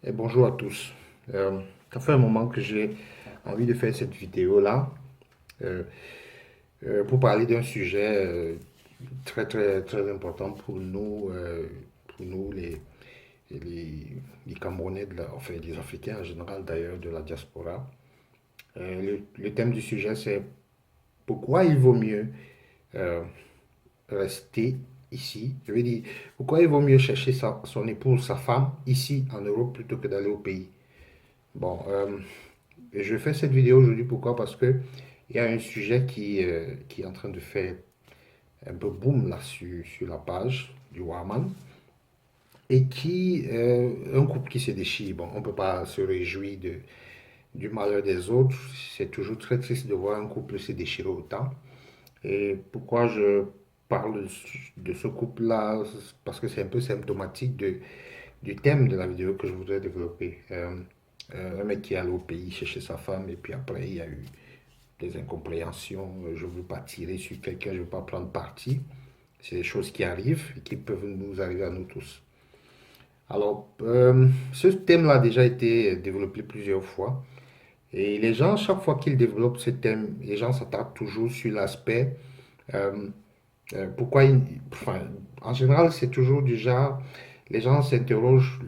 Et bonjour à tous. Ça fait un moment que j'ai envie de faire cette vidéo-là euh, pour parler d'un sujet très très très important pour nous les, les Camerounais, enfin les Africains en général d'ailleurs de la diaspora. Le thème du sujet c'est pourquoi il vaut mieux euh, rester ici. Je veux dire, pourquoi il vaut mieux chercher son épouse, sa femme ici en Europe plutôt que d'aller au pays. Bon, et je fais cette vidéo aujourd'hui, pourquoi? Parce que il y a un sujet qui est en train de faire un peu boom là sur la page du Warman et un couple qui se déchire. Bon, on ne peut pas se réjouir du malheur des autres. C'est toujours très triste de voir un couple se déchirer autant. Et pourquoi je parle de ce couple-là? Parce que c'est un peu symptomatique du thème de la vidéo que je voudrais développer. Un mec qui est allé au pays chercher sa femme et puis après il y a eu des incompréhensions. Je ne veux pas tirer sur quelqu'un, je ne veux pas prendre parti. C'est des choses qui arrivent et qui peuvent nous arriver à nous tous. Alors, ce thème-là a déjà été développé plusieurs fois. Et les gens, chaque fois qu'ils développent ce thème, les gens s'attardent toujours sur l'aspect euh, pourquoi enfin, en général, c'est toujours du genre, les gens s'interrogent,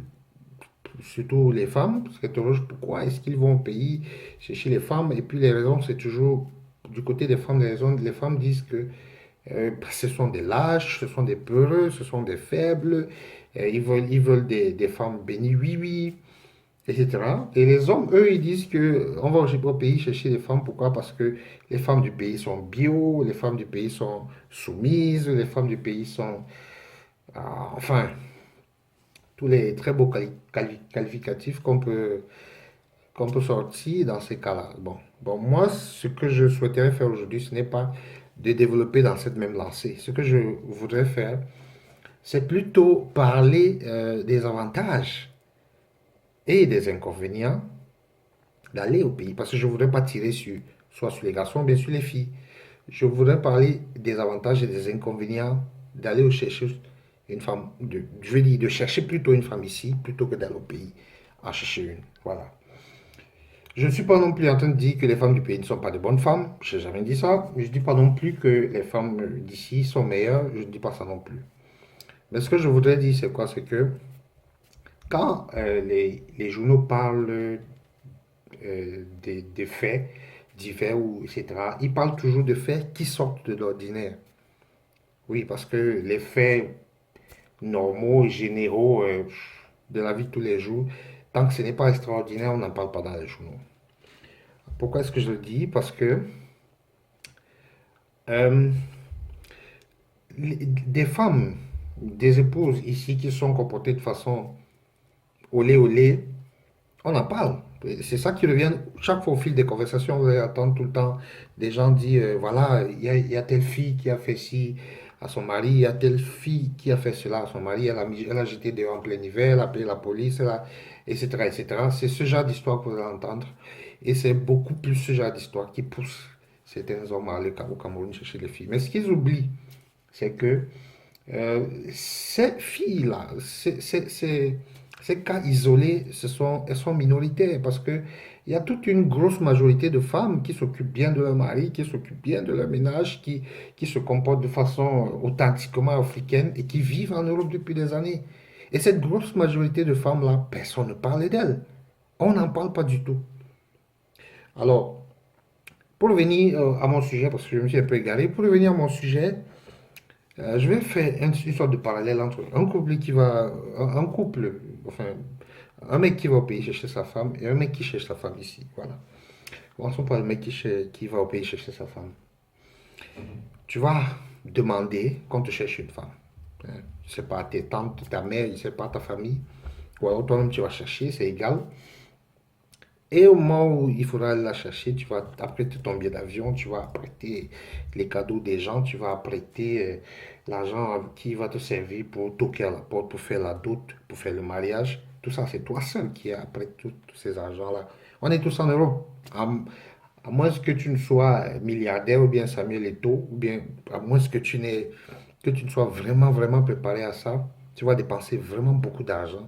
surtout les femmes, s'interrogent pourquoi est-ce qu'ils vont au pays chercher les femmes. Et puis les raisons, c'est toujours du côté des femmes, les femmes disent que ce sont des lâches, ce sont des peureux, ce sont des faibles, ils veulent des femmes bénies, oui, oui, etc. Et les hommes, eux, ils disent que on va au pays chercher des femmes. Pourquoi? Parce que les femmes du pays sont bio, les femmes du pays sont soumises, les femmes du pays sont, enfin, tous les très beaux qualificatifs qu'on peut sortir dans ces cas-là. Bon, moi, ce que je souhaiterais faire aujourd'hui, ce n'est pas de développer dans cette même lancée. Ce que je voudrais faire, c'est plutôt parler des avantages et des inconvénients d'aller au pays. Parce que je ne voudrais pas tirer soit sur les garçons, bien sur les filles. Je voudrais parler des avantages et des inconvénients d'aller chercher une femme, je veux dire, de chercher plutôt une femme ici, plutôt que d'aller au pays en chercher une. Voilà. Je ne suis pas non plus en train de dire que les femmes du pays ne sont pas de bonnes femmes. Je n'ai jamais dit ça. Je ne dis pas non plus que les femmes d'ici sont meilleures. Je ne dis pas ça non plus. Mais ce que je voudrais dire, c'est quoi? C'est que quand les journaux parlent des faits divers, ou etc., ils parlent toujours de faits qui sortent de l'ordinaire. Oui, parce que les faits normaux, généraux de la vie de tous les jours, tant que ce n'est pas extraordinaire, on n'en parle pas dans les journaux. Pourquoi est-ce que je le dis? Parce que euh, des femmes, des épouses ici qui sont comportées de façon olé olé, on en parle. C'est ça qui revient chaque fois au fil des conversations. Vous allez attendre tout le temps des gens dire voilà, il y a telle fille qui a fait ci à son mari, il y a telle fille qui a fait cela à son mari, elle a jeté dehors en plein hiver, elle a appelé la police, etc., etc. C'est ce genre d'histoire que vous allez entendre. Et c'est beaucoup plus ce genre d'histoire qui pousse certains hommes à aller au Cameroun chercher les filles. Mais ce qu'ils oublient, c'est que ces filles-là, ces cas isolés, elles sont minoritaires parce que il y a toute une grosse majorité de femmes qui s'occupent bien de leur mari, qui s'occupent bien de leur ménage, qui se comportent de façon authentiquement africaine et qui vivent en Europe depuis des années. Et cette grosse majorité de femmes-là, personne ne parle d'elles. On n'en parle pas du tout. Alors, pour revenir à mon sujet, parce que je me suis un peu égaré, pour revenir à mon sujet, je vais faire une sorte de parallèle entre un couple, enfin, un mec qui va au pays chercher sa femme et un mec qui cherche sa femme ici. Voilà. Commençons par le mec qui va au pays chercher sa femme. Tu vas demander qu'on te cherche une femme. Hein. Je sais pas, tes tantes, ta mère, je sais pas, ta famille. Ou alors toi-même tu vas chercher, c'est égal. Et au moment où il faudra la chercher, tu vas apprêter ton billet d'avion, tu vas apprêter les cadeaux des gens, tu vas apprêter l'argent qui va te servir pour toquer à la porte, pour faire la dot, pour faire le mariage. Tout ça, c'est toi seul qui apprête tous ces argents-là. On est tous en Europe. À moins que tu ne sois milliardaire ou bien Samuel Eto'o, ou bien à moins que tu ne sois vraiment, vraiment préparé à ça, tu vas dépenser vraiment beaucoup d'argent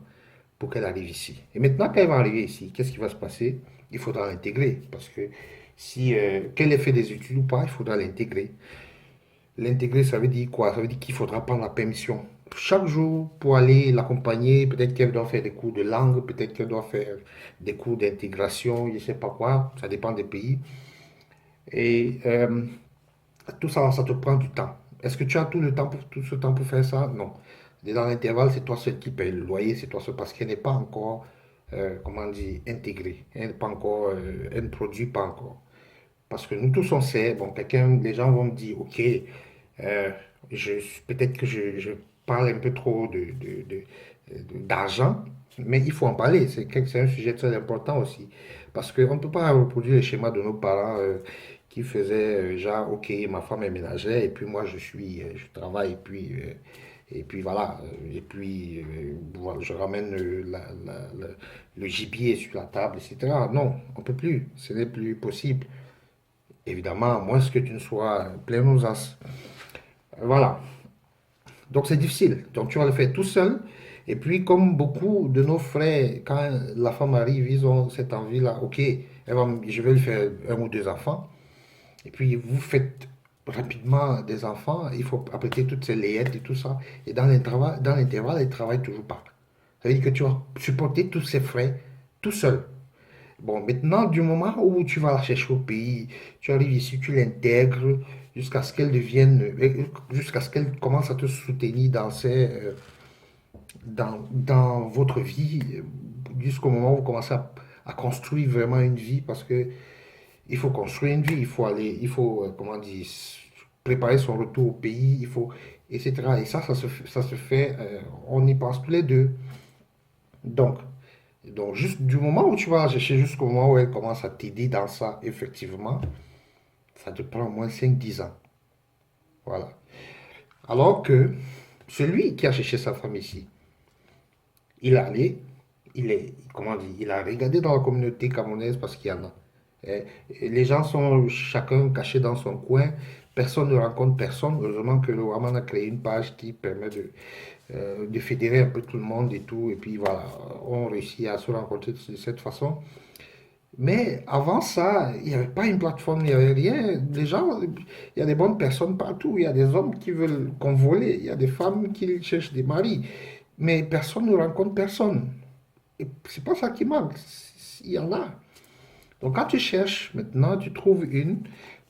pour qu'elle arrive ici. Et maintenant qu'elle va arriver ici, qu'est-ce qui va se passer? Il faudra l'intégrer parce que si qu'elle ait fait des études ou pas, il faudra l'intégrer. L'intégrer, ça veut dire quoi? Ça veut dire qu'il faudra prendre la permission chaque jour pour aller l'accompagner. Peut-être qu'elle doit faire des cours de langue, peut-être qu'elle doit faire des cours d'intégration, je ne sais pas quoi, ça dépend des pays. Et tout ça, ça te prend du temps. Est-ce que tu as tout le temps pour tout ce temps pour faire ça? Non. Et dans l'intervalle, c'est toi seul qui paye le loyer, c'est toi seul parce qu'elle n'est pas encore, comment on dit, intégrée. Elle n'est pas encore, elle ne produit pas encore. Parce que nous tous on sait, bon, les gens vont me dire, ok, euh, je, peut-être que je parle un peu trop d'argent, mais il faut en parler. C'est un sujet très important aussi. Parce qu'on ne peut pas reproduire les schémas de nos parents qui faisaient genre, ok, ma femme est ménagère et puis moi je travaille et puis voilà. Et puis voilà, je ramène le gibier sur la table, etc. Non, on ne peut plus. Ce n'est plus possible. Évidemment, à moins que tu ne sois plein aux as. Voilà. Donc c'est difficile. Donc tu vas le faire tout seul. Et puis comme beaucoup de nos frères, quand la femme arrive, ils ont cette envie-là, ok, je vais lui faire un ou deux enfants. Et puis vous faites rapidement des enfants, il faut apprêter toutes ces layettes et tout ça. Et dans l'intervalle, elle ne travaille toujours pas. Ça veut dire que tu vas supporter tous ces frais tout seul. Bon, maintenant, du moment où tu vas la chercher au pays, tu arrives ici, tu l'intègres jusqu'à ce qu'elle devienne, jusqu'à ce qu'elle commence à te soutenir dans votre vie, jusqu'au moment où vous commencez à construire vraiment une vie, parce que il faut construire une vie, il faut aller, il faut, comment dire, préparer son retour au pays, il faut, etc. Et ça se fait, on y pense tous les deux. Donc, juste du moment où tu vas la chercher jusqu'au moment où elle commence à t'aider dans ça, effectivement, ça te prend au moins 5 10 ans. Voilà. Alors que celui qui a cherché sa femme ici, il est allé, comment dire, il a regardé dans la communauté camerounaise parce qu'il y en a. Et les gens sont chacun caché dans son coin, personne ne rencontre personne. Heureusement que le Waman a créé une page qui permet de fédérer un peu tout le monde et tout. Et puis voilà, on réussit à se rencontrer de cette façon. Mais avant ça, il n'y avait pas une plateforme, il n'y avait rien. Les gens, il y a des bonnes personnes partout. Il y a des hommes qui veulent convoler, il y a des femmes qui cherchent des maris. Mais personne ne rencontre personne. Et c'est pas ça qui manque. Il y en a. Donc quand tu cherches, maintenant tu trouves une,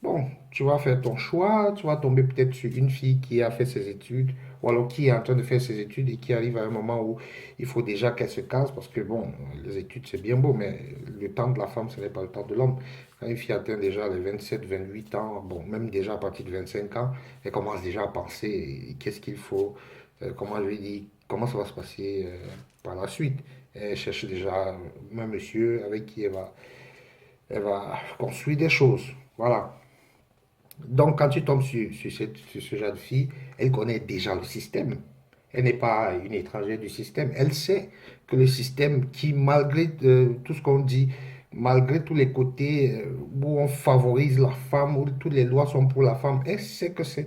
bon, tu vas faire ton choix, tu vas tomber peut-être sur une fille qui a fait ses études, ou alors qui est en train de faire ses études et qui arrive à un moment où il faut déjà qu'elle se case, parce que bon, les études c'est bien beau, mais le temps de la femme, ce n'est pas le temps de l'homme. Quand une fille atteint déjà les 27 28 ans, bon, même déjà à partir de 25 ans, elle commence déjà à penser qu'est-ce qu'il faut, comment je lui dis, comment ça va se passer par la suite. Elle cherche déjà un monsieur avec qui elle va construire des choses. Voilà. Donc, quand tu tombes sur ce genre de fille, elle connaît déjà le système. Elle n'est pas une étrangère du système. Elle sait que le système qui, malgré tout ce qu'on dit, malgré tous les côtés où on favorise la femme, où toutes les lois sont pour la femme, elle sait que ce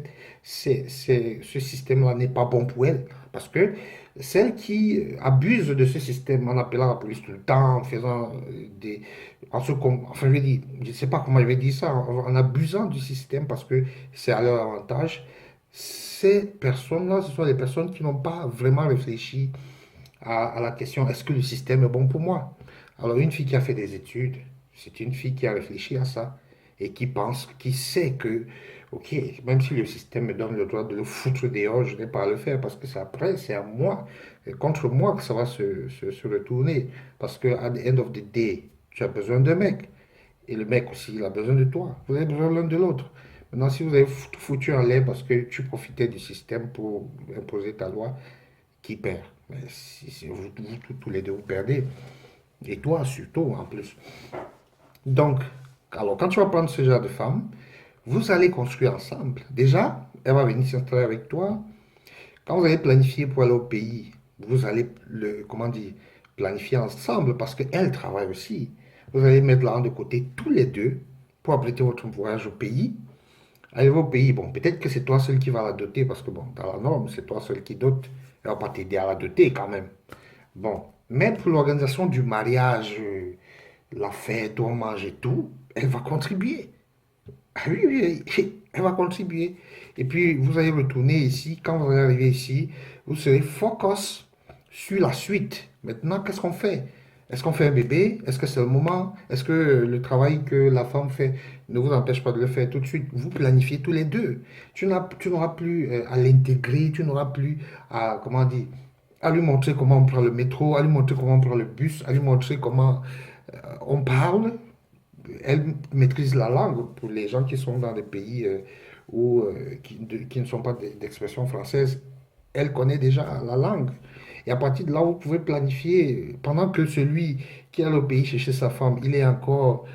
système-là n'est pas bon pour elle. Parce que celles qui abusent de ce système en appelant la police tout le temps, en faisant enfin, je vais dire, je ne sais pas comment je vais dire ça, en abusant du système parce que c'est à leur avantage, ces personnes-là, ce sont des personnes qui n'ont pas vraiment réfléchi à la question, est-ce que le système est bon pour moi? Alors, une fille qui a fait des études, c'est une fille qui a réfléchi à ça et qui pense, qui sait que, ok, même si le système me donne le droit de le foutre dehors, je n'ai pas à le faire parce que c'est après, c'est à moi, et contre moi que ça va se retourner. Parce que, at the end of the day, tu as besoin d'un mec. Et le mec aussi, il a besoin de toi. Vous avez besoin l'un de l'autre. Maintenant, si vous avez tout foutu en l'air parce que tu profitais du système pour imposer ta loi, qui perd? Mais si tous les deux, vous perdez. Et toi, surtout, en plus. Donc, alors, quand tu vas prendre ce genre de femme, vous allez construire ensemble. Déjà, elle va venir s'installer avec toi. Quand vous allez planifier pour aller au pays, vous allez comment dire, planifier ensemble parce qu'elle travaille aussi. Vous allez mettre l'argent de côté tous les deux pour apprêter votre voyage au pays. Arrivé au pays, bon, peut-être que c'est toi seul qui va la doter parce que, bon, dans la norme, c'est toi seul qui dote. Elle va pas t'aider à la doter quand même. Bon, mais pour l'organisation du mariage, la fête, on mange et tout, elle va contribuer. Ah oui, oui, oui, elle va contribuer. Et puis, vous allez retourner ici. Quand vous allez arriver ici, vous serez focus sur la suite. Maintenant, qu'est-ce qu'on fait? Est-ce qu'on fait un bébé? Est-ce que c'est le moment? Est-ce que le travail que la femme fait ne vous empêche pas de le faire tout de suite? Vous planifiez tous les deux. Tu n'auras plus à l'intégrer, tu n'auras plus à, comment dire, à lui montrer comment on prend le métro, à lui montrer comment on prend le bus, à lui montrer comment on parle. Elle maîtrise la langue pour les gens qui sont dans des pays qui ne sont pas d'expression française. Elle connaît déjà la langue. Et à partir de là, vous pouvez planifier, pendant que celui qui est au pays chercher sa femme, il est encore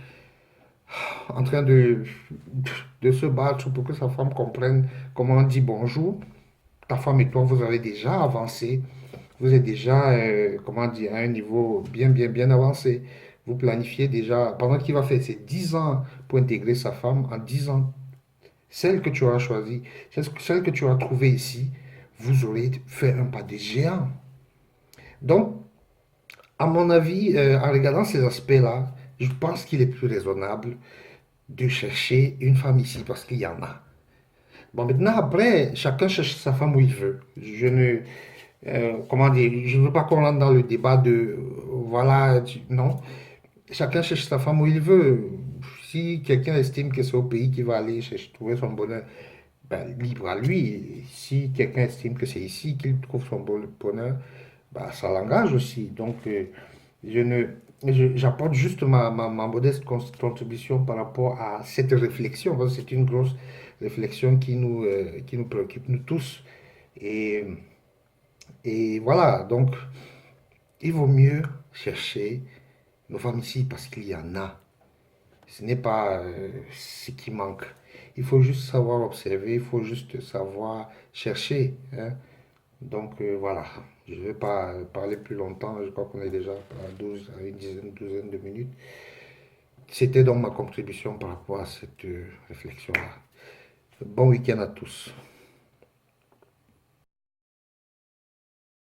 en train de se battre pour que sa femme comprenne comment on dit bonjour. Ta femme et toi, vous avez déjà avancé. Vous êtes déjà, comment dire, à un niveau bien avancé. Vous planifiez déjà, pendant qu'il va faire ses 10 ans pour intégrer sa femme, en 10 ans, celle que tu auras choisie, celle que tu auras trouvée ici, vous aurez fait un pas de géant. Donc, à mon avis, en regardant ces aspects-là, je pense qu'il est plus raisonnable de chercher une femme ici parce qu'il y en a. Bon, maintenant, après, chacun cherche sa femme où il veut. Je ne, comment dire, je ne veux pas qu'on rentre dans le débat de, voilà, non. Chacun cherche sa femme où il veut. Si quelqu'un estime que c'est au pays qu'il va aller chercher, trouver son bonheur, ben, libre à lui. Si quelqu'un estime que c'est ici qu'il trouve son bonheur, ben, ça l'engage aussi. Donc, je ne, j'apporte juste ma modeste contribution par rapport à cette réflexion, parce que c'est une grosse réflexion qui nous préoccupe, nous tous. Et, et voilà, donc, il vaut mieux chercher nos femmes ici parce qu'il y en a. Ce n'est pas ce qui manque. Il faut juste savoir observer, il faut juste savoir chercher, hein. Donc voilà, je ne vais pas parler plus longtemps, je crois qu'on est déjà à 12, à une dizaine, douzaine de minutes. C'était donc ma contribution par rapport à cette réflexion-là. Bon week-end à tous.